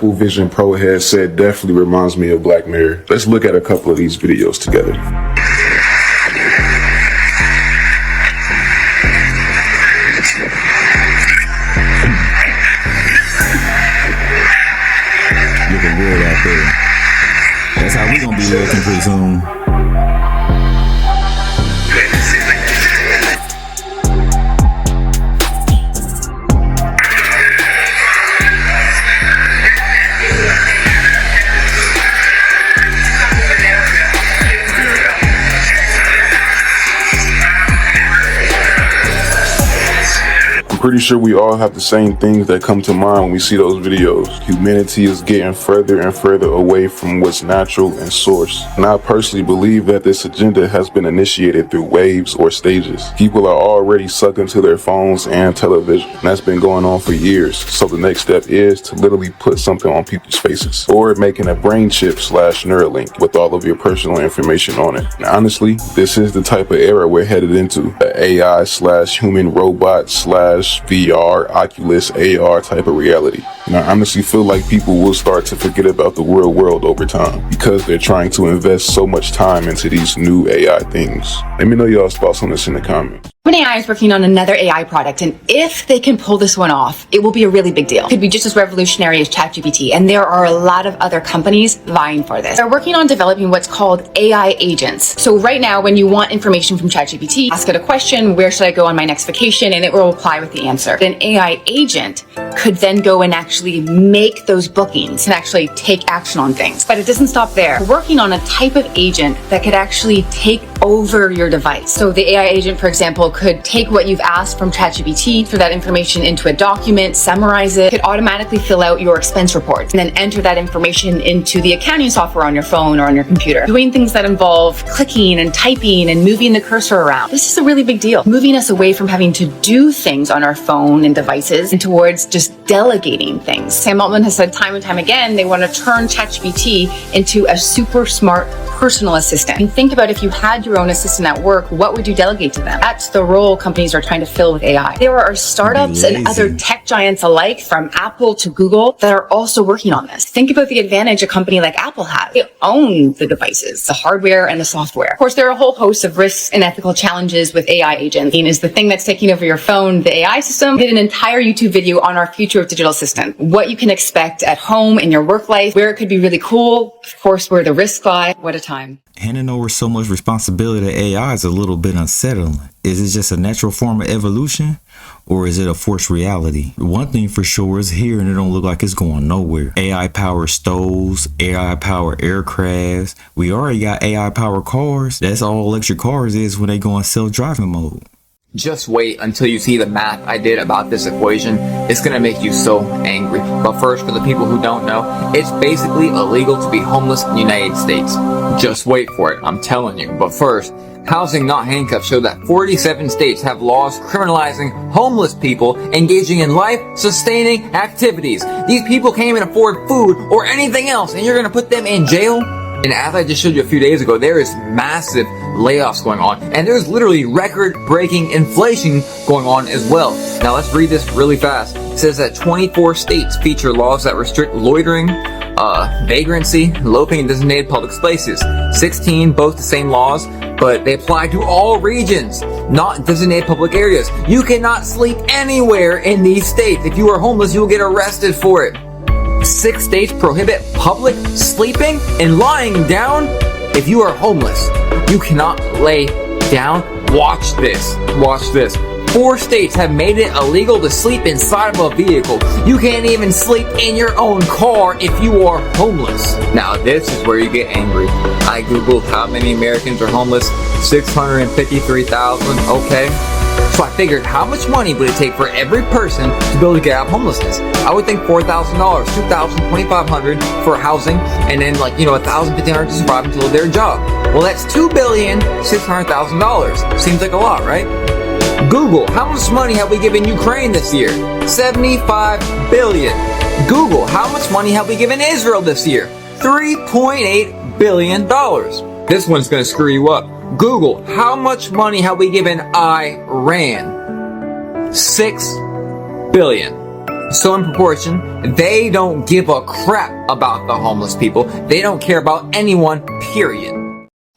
Apple Vision Pro headset definitely reminds me of Black Mirror. Let's look at a couple of these videos together. Looking weird out there. That's how we gonna be looking pretty soon. Pretty sure we all have the same things that come to mind when we see those videos. Humanity is getting further and further away from what's natural and source. And I personally believe that this agenda has been initiated through waves or stages. People are already sucked into their phones and television, and that's been going on for years. So the next step is to literally put something on people's faces, or making a brain chip / Neuralink with all of your personal information on it. Now, honestly, this is the type of era we're headed into. The AI / human robot / VR, Oculus, AR type of reality. And I honestly feel like people will start to forget about the real world over time because they're trying to invest so much time into these new AI things. Let me know y'all's thoughts on this in the comments. OpenAI is working on another AI product, and if they can pull this one off, it will be a really big deal. It could be just as revolutionary as ChatGPT, and there are a lot of other companies vying for this. They're working on developing what's called AI agents. So right now, when you want information from ChatGPT, ask it a question, where should I go on my next vacation, and it will reply with the answer. An AI agent could then go and actually make those bookings and actually take action on things. But it doesn't stop there. We're working on a type of agent that could actually take over your device. So the AI agent, for example, could take what you've asked from ChatGPT, throw that information into a document, summarize it, could automatically fill out your expense reports, and then enter that information into the accounting software on your phone or on your computer. Doing things that involve clicking and typing and moving the cursor around. This is a really big deal. Moving us away from having to do things on our phone and devices and towards just delegating things. Sam Altman has said time and time again, they want to turn ChatGPT into a super smart personal assistant. And think about if you had your own assistant at work, what would you delegate to them? That's the role companies are trying to fill with AI. There are startups and other tech giants alike, from Apple to Google, that are also working on this. Think about the advantage a company like Apple has. They own the devices, the hardware and the software. Of course, there are a whole host of risks and ethical challenges with AI agents. Is the thing that's taking over your phone the AI system? We did an entire YouTube video on our future of digital assistant. What you can expect at home, in your work life, where it could be really cool, of course, where the risks lie. What a time. Handing over so much responsibility to AI is a little bit unsettling. Is it just a natural form of evolution, or is it a forced reality? One thing for sure is here, and it don't look like it's going nowhere. AI powered stoves, AI powered aircrafts. We already got AI powered cars. That's all electric cars is when they go in self-driving mode. Just wait until you see the math I did about this equation. It's gonna make you so angry. But first, for the people who don't know, it's basically illegal to be homeless in the United States. Just wait for it, I'm telling you. But first, Housing Not Handcuffed showed that 47 states have laws criminalizing homeless people engaging in life-sustaining activities. These people can't even afford food or anything else, and you're gonna put them in jail? And as I just showed you a few days ago, there is massive layoffs going on, and there's literally record-breaking inflation going on as well. Now let's read this really fast. It says that 24 states feature laws that restrict loitering, vagrancy, eloping in designated public spaces. 16 both the same laws, but they apply to all regions, not designated public areas. You cannot sleep anywhere in these states. If you are homeless, you will get arrested for it. 6 states prohibit public sleeping and lying down. If you are homeless, you cannot lay down. Watch this. Watch this. 4 states have made it illegal to sleep inside of a vehicle. You can't even sleep in your own car if you are homeless. Now this is where you get angry. I googled how many Americans are homeless. 653,000. Okay. So I figured, how much money would it take for every person to be able to get out of homelessness? I would think $4,000, $2,000, $2,500 for housing, and then $1,000, $1,500 to survive until their job. Well, that's $2,600,000. Seems like a lot, right? Google, how much money have we given Ukraine this year? $75 billion. Google, how much money have we given Israel this year? $3.8 billion. This one's gonna screw you up. Google, how much money have we given Iran? $6 billion. So in proportion, they don't give a crap about the homeless people. They don't care about anyone, period.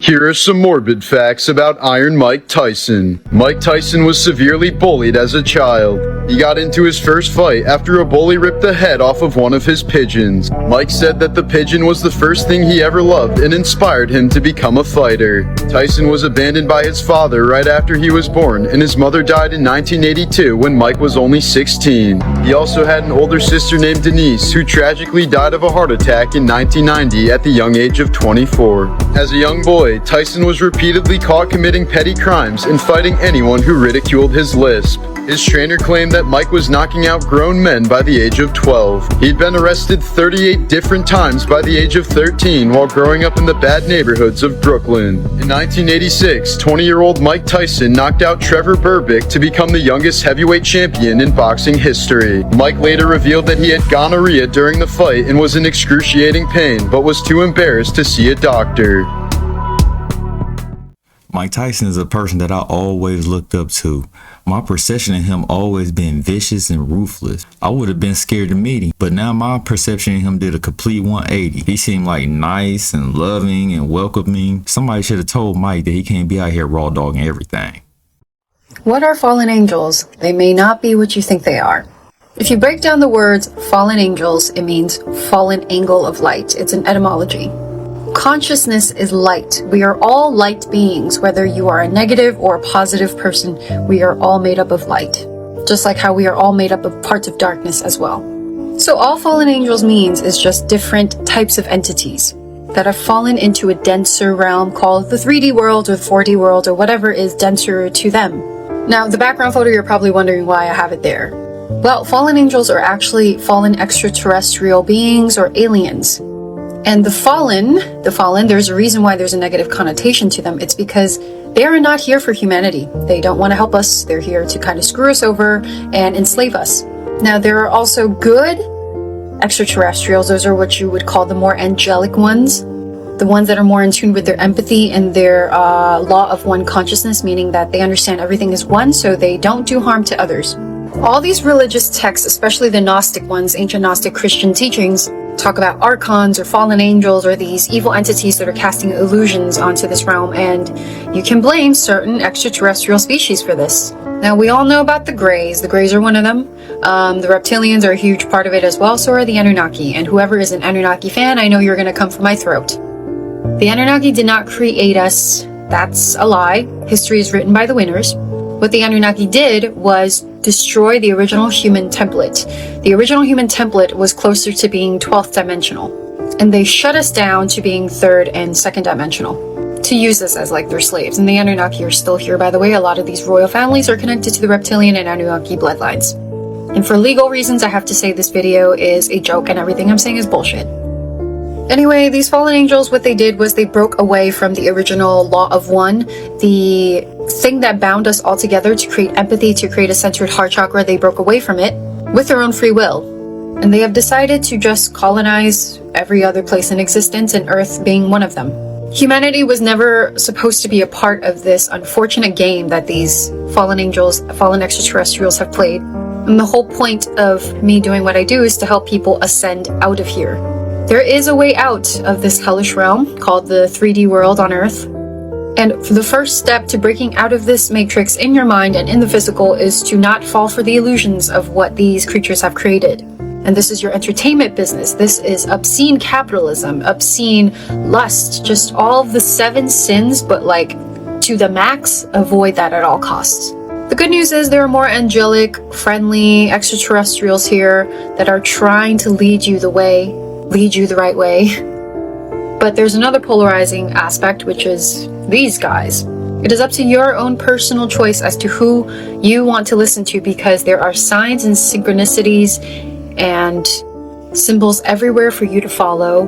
Here are some morbid facts about Iron Mike Tyson. Mike Tyson was severely bullied as a child. He got into his first fight after a bully ripped the head off of one of his pigeons. Mike said that the pigeon was the first thing he ever loved and inspired him to become a fighter. Tyson was abandoned by his father right after he was born, and his mother died in 1982 when Mike was only 16. He also had an older sister named Denise, who tragically died of a heart attack in 1990 at the young age of 24. As a young boy, Tyson was repeatedly caught committing petty crimes and fighting anyone who ridiculed his lisp. His trainer claimed that Mike was knocking out grown men by the age of 12. He'd been arrested 38 different times by the age of 13 while growing up in the bad neighborhoods of Brooklyn. In 1986, 20-year-old Mike Tyson knocked out Trevor Berbick to become the youngest heavyweight champion in boxing history. Mike later revealed that he had gonorrhea during the fight and was in excruciating pain, but was too embarrassed to see a doctor. Mike Tyson is a person that I always looked up to. My perception of him always been vicious and ruthless. I would have been scared to meet him, but now my perception of him did a complete 180. He seemed like nice and loving and welcoming. Somebody should have told Mike that he can't be out here raw dogging everything. What are fallen angels? They may not be what you think they are. If you break down the words fallen angels, it means fallen angle of light. It's an etymology. Consciousness is light. We are all light beings, whether you are a negative or a positive person. We are all made up of light, just like how we are all made up of parts of darkness as well. So all fallen angels means is just different types of entities that have fallen into a denser realm called the 3D world or the 4D world or whatever is denser to them. Now, the background photo, you're probably wondering why I have it there. Well, fallen angels are actually fallen extraterrestrial beings or aliens. And the fallen, there's a reason why there's a negative connotation to them. It's because they are not here for humanity. They don't want to help us. They're here to kind of screw us over and enslave us. Now, there are also good extraterrestrials. Those are what you would call the more angelic ones. The ones that are more in tune with their empathy and their law of one consciousness, meaning that they understand everything is one, so they don't do harm to others. All these religious texts, especially the Gnostic ones, ancient Gnostic Christian teachings, talk about archons or fallen angels or these evil entities that are casting illusions onto this realm, and you can blame certain extraterrestrial species for this. Now, we all know about the Greys. The Greys are one of them. The reptilians are a huge part of it as well, so are the Anunnaki. And whoever is an Anunnaki fan, I know you're going to come for my throat. The Anunnaki did not create us. That's a lie. History is written by the winners. What the Anunnaki did was destroy the original human template. The original human template was closer to being 12th dimensional, and they shut us down to being 3rd and 2nd dimensional to use us as like their slaves. And the Anunnaki are still here, by the way. A lot of these royal families are connected to the reptilian and Anunnaki bloodlines. And for legal reasons, I have to say this video is a joke and everything I'm saying is bullshit. Anyway, these fallen angels, what they did was they broke away from the original law of one, the thing that bound us all together to create empathy, to create a centered heart chakra. They broke away from it with their own free will. And they have decided to just colonize every other place in existence, and Earth being one of them. Humanity was never supposed to be a part of this unfortunate game that these fallen angels, fallen extraterrestrials have played. And the whole point of me doing what I do is to help people ascend out of here. There is a way out of this hellish realm called the 3D world on Earth. And for the first step to breaking out of this matrix in your mind and in the physical is to not fall for the illusions of what these creatures have created. And this is your entertainment business. This is obscene capitalism, obscene lust, just all of the 7 sins, but like to the max. Avoid that at all costs. The good news is there are more angelic, friendly extraterrestrials here that are trying to lead you the way. Lead you the right way. But there's another polarizing aspect, which is these guys. It is up to your own personal choice as to who you want to listen to, because there are signs and synchronicities and symbols everywhere for you to follow.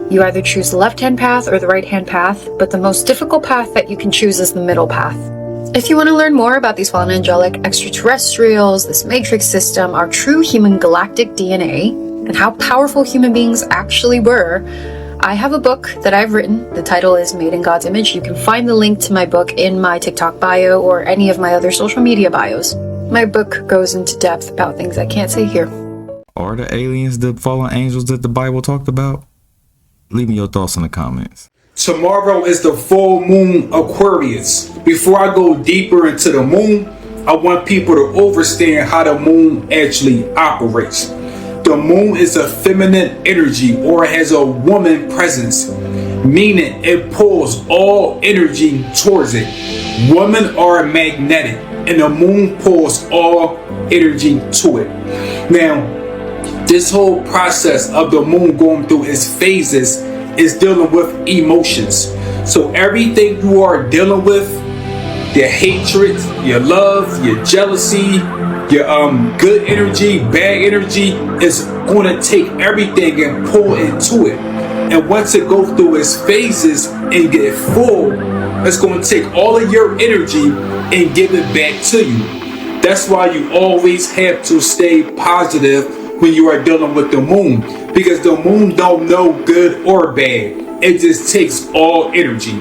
You either choose the left-hand path or the right-hand path, but the most difficult path that you can choose is the middle path. If you want to learn more about these fallen angelic extraterrestrials, this matrix system, our true human galactic DNA, and how powerful human beings actually were, I have a book that I've written. The title is Made in God's Image. You can find the link to my book in my TikTok bio or any of my other social media bios. My book goes into depth about things I can't say here. Are the aliens the fallen angels that the Bible talked about? Leave me your thoughts in the comments. Tomorrow is the full moon Aquarius. Before I go deeper into the moon, I want people to understand how the moon actually operates. The moon is a feminine energy, or has a woman presence, meaning it pulls all energy towards it. Women are magnetic, and the moon pulls all energy to it. Now, this whole process of the moon going through its phases is dealing with emotions. So everything you are dealing with, your hatred, your love, your jealousy, your good energy, bad energy, is going to take everything and pull into it. And once it goes through its phases and get full, it's going to take all of your energy and give it back to you. That's why you always have to stay positive when you are dealing with the moon, because the moon don't know good or bad. It just takes all energy.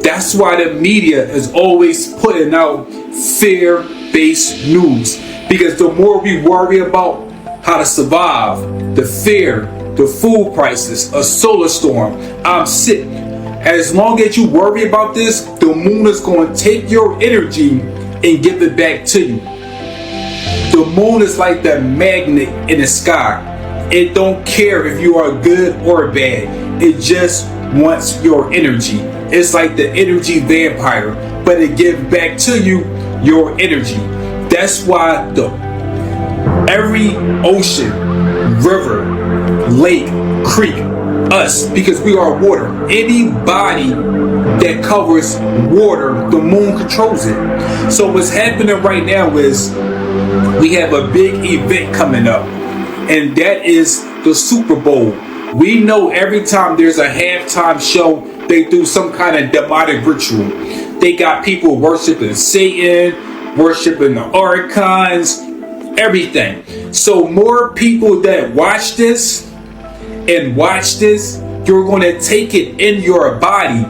That's why the media is always putting out fear-based news, because the more we worry about how to survive, the fear, the food prices, a solar storm, I'm sick. As long as you worry about this, the moon is going to take your energy and give it back to you. The moon is like the magnet in the sky. It don't care if you are good or bad. It just wants your energy. It's like the energy vampire, but it gives back to you your energy. That's why every ocean, river, lake, creek, us, because we are water. Any body that covers water, the moon controls it. So what's happening right now is we have a big event coming up, and that is the Super Bowl. We know every time there's a halftime show, they do some kind of demonic ritual. They got people worshiping Satan, worshiping the archons, everything. So more people that watch this, you're going to take it in your body.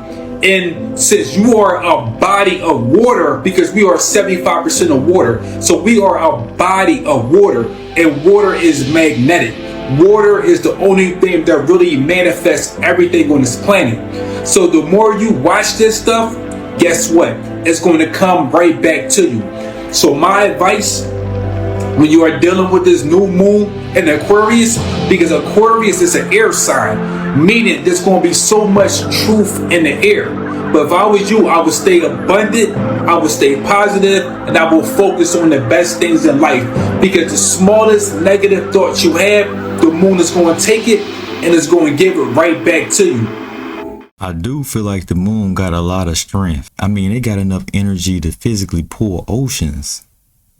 And since you are a body of water, because we are 75% of water, so we are a body of water, and water is magnetic. Water is the only thing that really manifests everything on this planet. So the more you watch this stuff, guess what? It's going to come right back to you. So my advice, when you are dealing with this new moon in Aquarius, because Aquarius is an air sign, meaning there's going to be so much truth in the air. But if I was you, I would stay abundant, I would stay positive, and I will focus on the best things in life. Because the smallest negative thoughts you have, the moon is going to take it and it's going to give it right back to you. I do feel like the moon got a lot of strength. I mean, it got enough energy to physically pull oceans.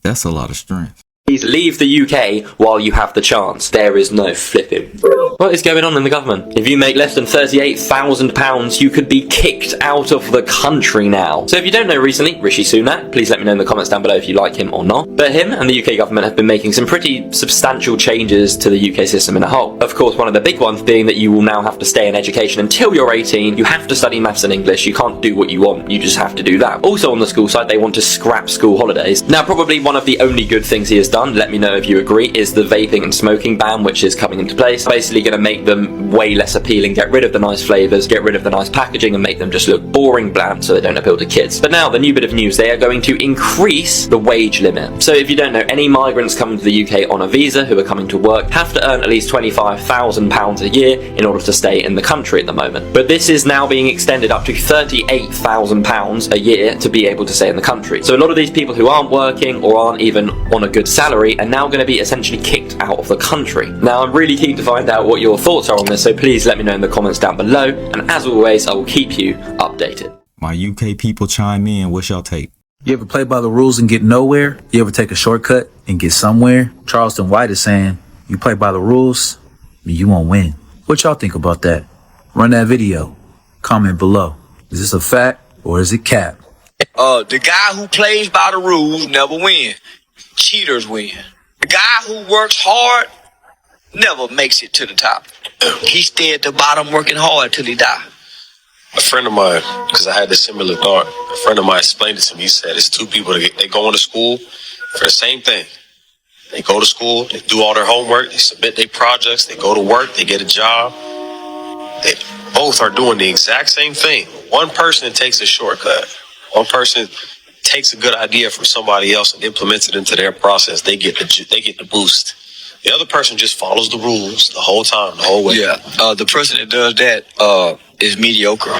That's a lot of strength. Please leave the UK while you have the chance. There is no flipping. What is going on in the government? If you make less than £38,000, you could be kicked out of the country now. So if you don't know recently, Rishi Sunak, please let me know in the comments down below if you like him or not. But him and the UK government have been making some pretty substantial changes to the UK system in a whole. Of course, one of the big ones being that you will now have to stay in education until you're 18. You have to study maths and English. You can't do what you want. You just have to do that. Also on the school side, they want to scrap school holidays. Now, probably one of the only good things he has done, let me know if you agree, is the vaping and smoking ban, which is coming into place. Basically going to make them way less appealing, get rid of the nice flavours, get rid of the nice packaging, and make them just look boring, bland, so they don't appeal to kids. But now, the new bit of news, they are going to increase the wage limit. So if you don't know, any migrants coming to the UK on a visa who are coming to work have to earn at least £25,000 a year in order to stay in the country at the moment. But this is now being extended up to £38,000 a year to be able to stay in the country. So a lot of these people who aren't working or aren't even on a good salary are now going to be essentially kicked out of the country. Now, I'm really keen to find out what your thoughts are on this, so please let me know in the comments down below, and as always, I will keep you updated. My UK people chime in. What's y'all take? You ever play by the rules and get nowhere? You ever take a shortcut and get somewhere? Charleston White is saying, you play by the rules, you won't win. What y'all think about that? Run that video. Comment below. Is this a fact or is it cap? The guy who plays by the rules never win. Cheaters win. The guy who works hard never makes it to the top. He stay at the bottom working hard till he die. A friend of mine, because I had a similar thought, a friend of mine explained it to me. He said it's two people that they go into school for the same thing. They go to school, they do all their homework, they submit their projects, they go to work, they get a job. They both are doing the exact same thing. One person takes a shortcut. One person takes a good idea from somebody else and implements it into their process. They get the boost. The other person just follows the rules the whole time, the whole way. Yeah, the person that does that is mediocre.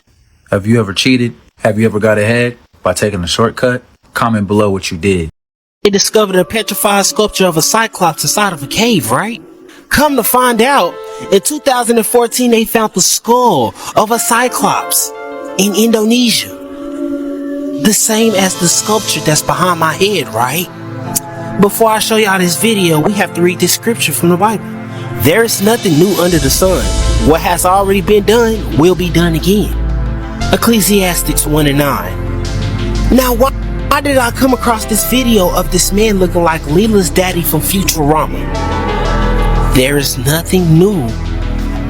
Have you ever cheated? Have you ever got ahead by taking a shortcut? Comment below what you did. They discovered a petrified sculpture of a cyclops inside of a cave, right? Come to find out, in 2014 they found the skull of a cyclops in Indonesia. The same as the sculpture that's behind my head, right? Before I show y'all this video, we have to read this scripture from the Bible. There is nothing new under the sun. What has already been done will be done again. Ecclesiastes 1:9. Now, why did I come across this video of this man looking like Leela's daddy from Futurama? There is nothing new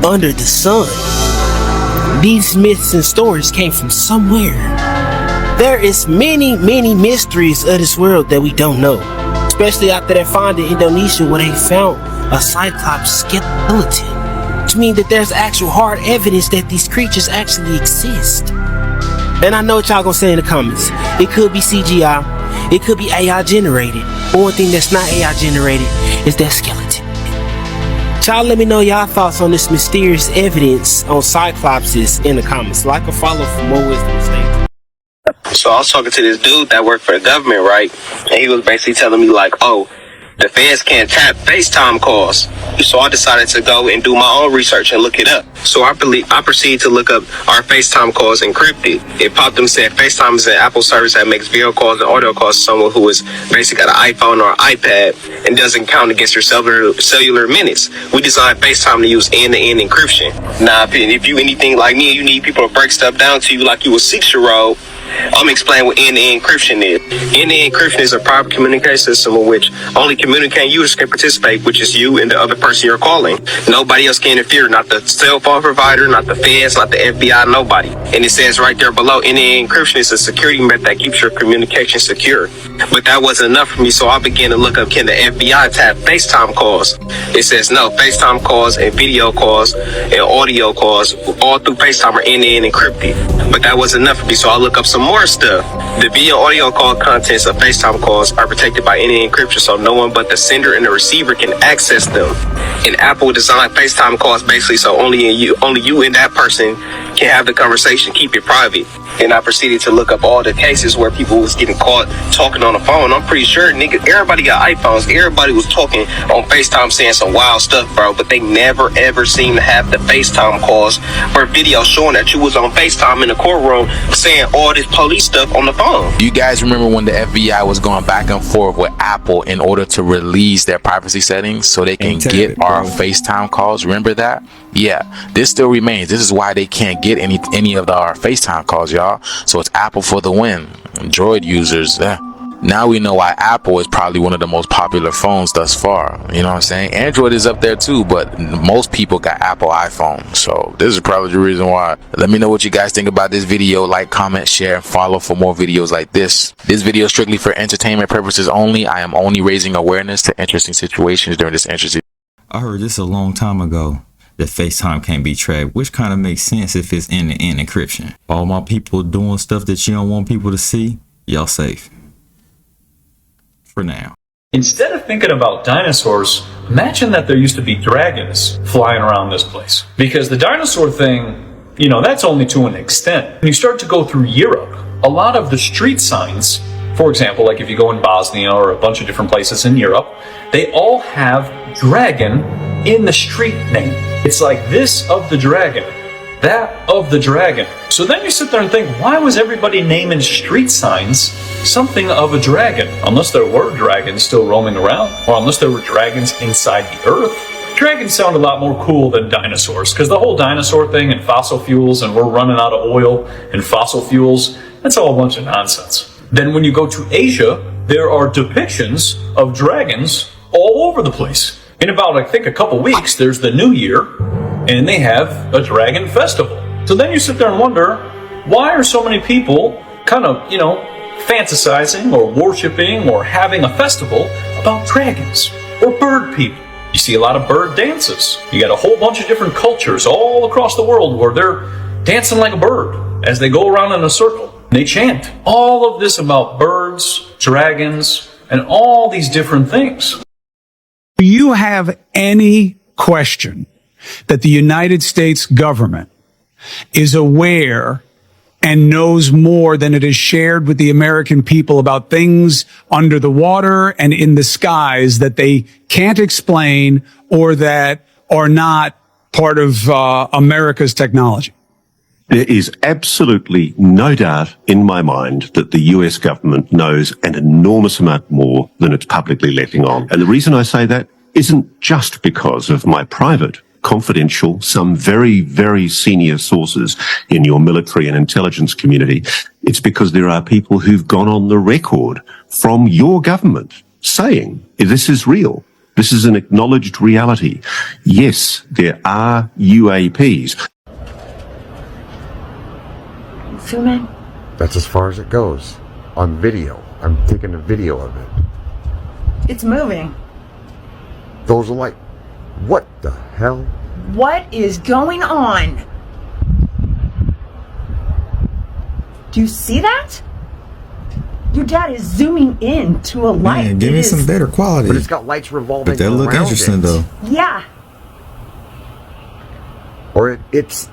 under the sun. These myths and stories came from somewhere. There is many mysteries of this world that we don't know. Especially after that find in Indonesia where they found a cyclops skeleton. Which means that there's actual hard evidence that these creatures actually exist. And I know what y'all gonna say in the comments. It could be CGI, it could be AI generated. But one thing that's not AI generated is that skeleton. Y'all let me know y'all thoughts on this mysterious evidence on cyclopses in the comments. Like or follow for more wisdom mistakes. So I was talking to this dude that worked for the government, right? And he was basically telling me like, oh, the feds can't tap FaceTime calls. So I decided to go and do my own research and look it up. So I proceeded to look up our FaceTime calls encrypted. It popped up and said FaceTime is an Apple service that makes video calls and audio calls to someone who is basically got an iPhone or iPad and doesn't count against your cellular minutes. We designed FaceTime to use end-to-end encryption. Now, if you anything like me, you need people to break stuff down to you like you a 6-year-old. I'm explaining what end-to-end encryption is. End-to-end encryption is a private communication system in which only communicating users can participate, which is you and the other person you're calling. Nobody else can interfere, not the cell phone provider, not the feds, not the FBI, nobody. And it says right there below, end-to-end encryption is a security method that keeps your communication secure. But that wasn't enough for me, so I began to look up, can the FBI tap FaceTime calls? It says no, FaceTime calls and video calls and audio calls all through FaceTime are end-to-end encrypted. But that wasn't enough for me, so I look up some more stuff. The video audio call contents of FaceTime calls are protected by end-to-end encryption, so no one but the sender and the receiver can access them. And Apple designed FaceTime calls basically so only you and that person can have the conversation, keep it private. And I proceeded to look up all the cases where people was getting caught talking on the phone. I'm pretty sure everybody got iPhones. Everybody was talking on FaceTime saying some wild stuff, bro. But they never ever seemed to have the FaceTime calls or video showing that you was on FaceTime in the courtroom saying all this police stuff on the phone. You guys remember when the FBI was going back and forth with Apple in order to release their privacy settings so they can get our FaceTime calls? Remember that? Yeah, this still remains. This is why they can't get any of our FaceTime calls, y'all. So it's Apple for the win. Android users, now we know why Apple is probably one of the most popular phones thus far. You know what I'm saying? Android is up there too, but most people got Apple iPhones. So this is probably the reason why. Let me know what you guys think about this video. Like, comment, share, and follow for more videos like this. This video is strictly for entertainment purposes only. I am only raising awareness to interesting situations during this interesting. I heard this a long time ago, that FaceTime can't be tracked, which kind of makes sense if it's end-to-end encryption. All my people doing stuff that you don't want people to see, y'all safe. For now. Instead of thinking about dinosaurs, imagine that there used to be dragons flying around this place. Because the dinosaur thing, you know, that's only to an extent. When you start to go through Europe, a lot of the street signs, for example, like if you go in Bosnia or a bunch of different places in Europe, they all have dragon in the street name. It's like this of the dragon, that of the dragon. So then you sit there and think, why was everybody naming street signs something of a dragon? Unless there were dragons still roaming around, or unless there were dragons inside the earth. Dragons sound a lot more cool than dinosaurs, because the whole dinosaur thing and fossil fuels and we're running out of oil and fossil fuels, that's all a bunch of nonsense. Then when you go to Asia, there are depictions of dragons all over the place. In about, I think, a couple weeks, there's the New Year, and they have a dragon festival. So then you sit there and wonder, why are so many people kind of, you know, fantasizing or worshiping or having a festival about dragons? or bird people. You see a lot of bird dances. You got a whole bunch of different cultures all across the world where they're dancing like a bird as they go around in a circle. They chant. All of this about birds, dragons, and all these different things. Do you have any question that the United States government is aware and knows more than it is shared with the American people about things under the water and in the skies that they can't explain or that are not part of America's technology? There is absolutely no doubt in my mind that the US government knows an enormous amount more than it's publicly letting on. And the reason I say that isn't just because of my private, confidential, some very, very senior sources in your military and intelligence community. It's because there are people who've gone on the record from your government saying this is real. This is an acknowledged reality. Yes, there are UAPs. Zooming. That's as far as it goes. On video. I'm taking a video of it. It's moving. Those are like, what the hell? What is going on? Do you see that? Your dad is zooming in to a light. Man, give me some better quality. But it's got lights revolving But that look around interesting it. though. Yeah. Or it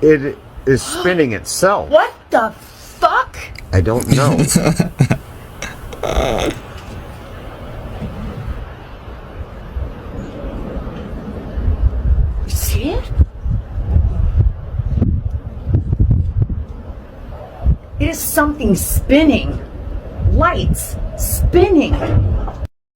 is spinning itself. What the fuck? I don't know. You see it? It is something spinning. Lights spinning.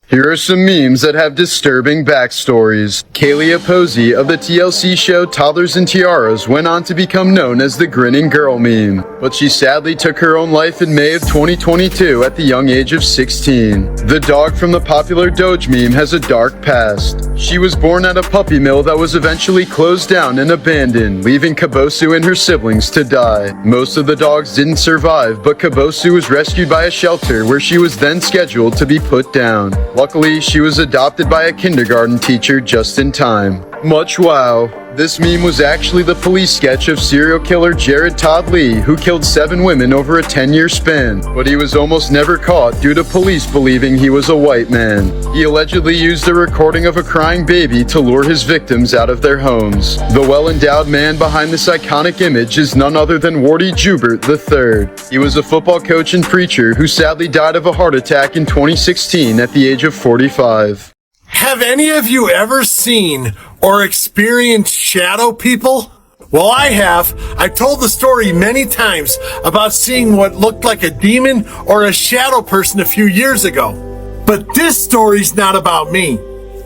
Here are some memes that have disturbing backstories. Kaylia Posey of the TLC show Toddlers and Tiaras went on to become known as the Grinning Girl meme, but she sadly took her own life in May of 2022 at the young age of 16. The dog from the popular Doge meme has a dark past. She was born at a puppy mill that was eventually closed down and abandoned, leaving Kabosu and her siblings to die. Most of the dogs didn't survive, but Kabosu was rescued by a shelter where she was then scheduled to be put down. Luckily, she was adopted by a kindergarten teacher just in time. Much wow. This meme was actually the police sketch of serial killer Jared Todd Lee, who killed 7 women over a 10-year span, but he was almost never caught due to police believing he was a white man. He allegedly used a recording of a crying baby to lure his victims out of their homes. The well-endowed man behind this iconic image is none other than Wardy Joubert III. He was a football coach and preacher who sadly died of a heart attack in 2016 at the age of 45. Have any of you ever seen or experienced shadow people? Well, I have. I've told the story many times about seeing what looked like a demon or a shadow person a few years ago. But this story's not about me.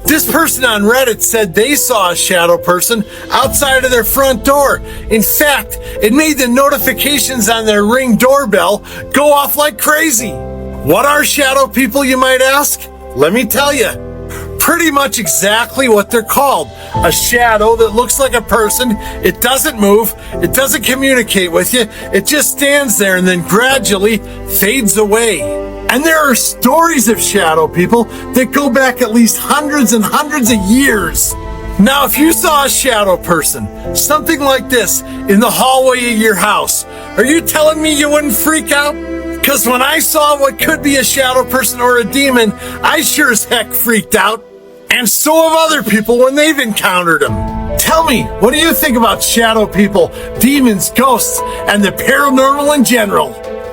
This person on Reddit said they saw a shadow person outside of their front door. In fact, it made the notifications on their Ring doorbell go off like crazy. What are shadow people, you might ask? Let me tell you. Pretty much exactly what they're called. A shadow that looks like a person. It doesn't move. It doesn't communicate with you. It just stands there and then gradually fades away. And there are stories of shadow people that go back at least hundreds and hundreds of years. Now, if you saw a shadow person, something like this, in the hallway of your house, are you telling me you wouldn't freak out? Because when I saw what could be a shadow person or a demon, I sure as heck freaked out. And so have other people when they've encountered them. Tell me, what do you think about shadow people, demons, ghosts, and the paranormal in general?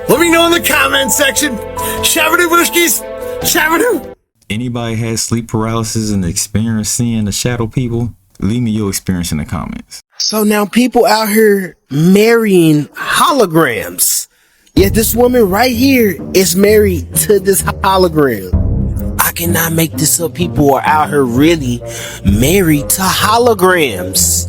Let me know in the comment section. Shabadoo Bushkis! Shabadoo! Anybody has sleep paralysis and experience seeing the shadow people? Leave me your experience in the comments. So now people out here marrying holograms. Yet this woman right here is married to this hologram. I cannot make this up. People are out here really married to holograms.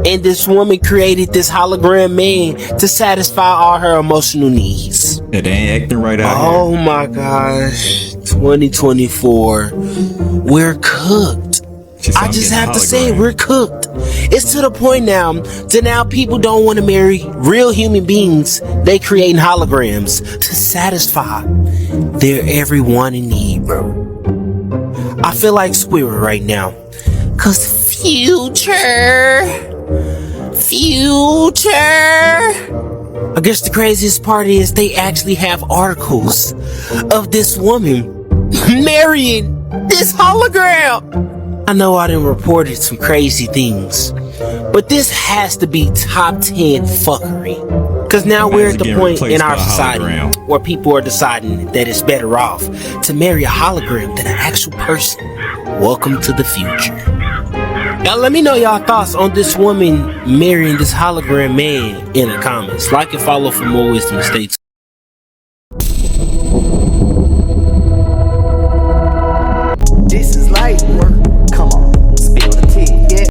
And this woman created this hologram man to satisfy all her emotional needs. Yeah, they ain't acting right out here. Oh my gosh. 2024. We're cooked. I just have to say, we're cooked. It's to the point now people don't want to marry real human beings. They creating holograms to satisfy their every want and need, bro. I feel like Squidward right now. Cause future. I guess the craziest part is they actually have articles of this woman marrying this hologram. I know I done reported some crazy things, but this has to be top 10 fuckery. Cause now we're at the point in our society where people are deciding that it's better off to marry a hologram than an actual person. Welcome to the future. Now let me know y'all thoughts on this woman marrying this hologram man in the comments. Like and follow for more wisdom. Stay tuned.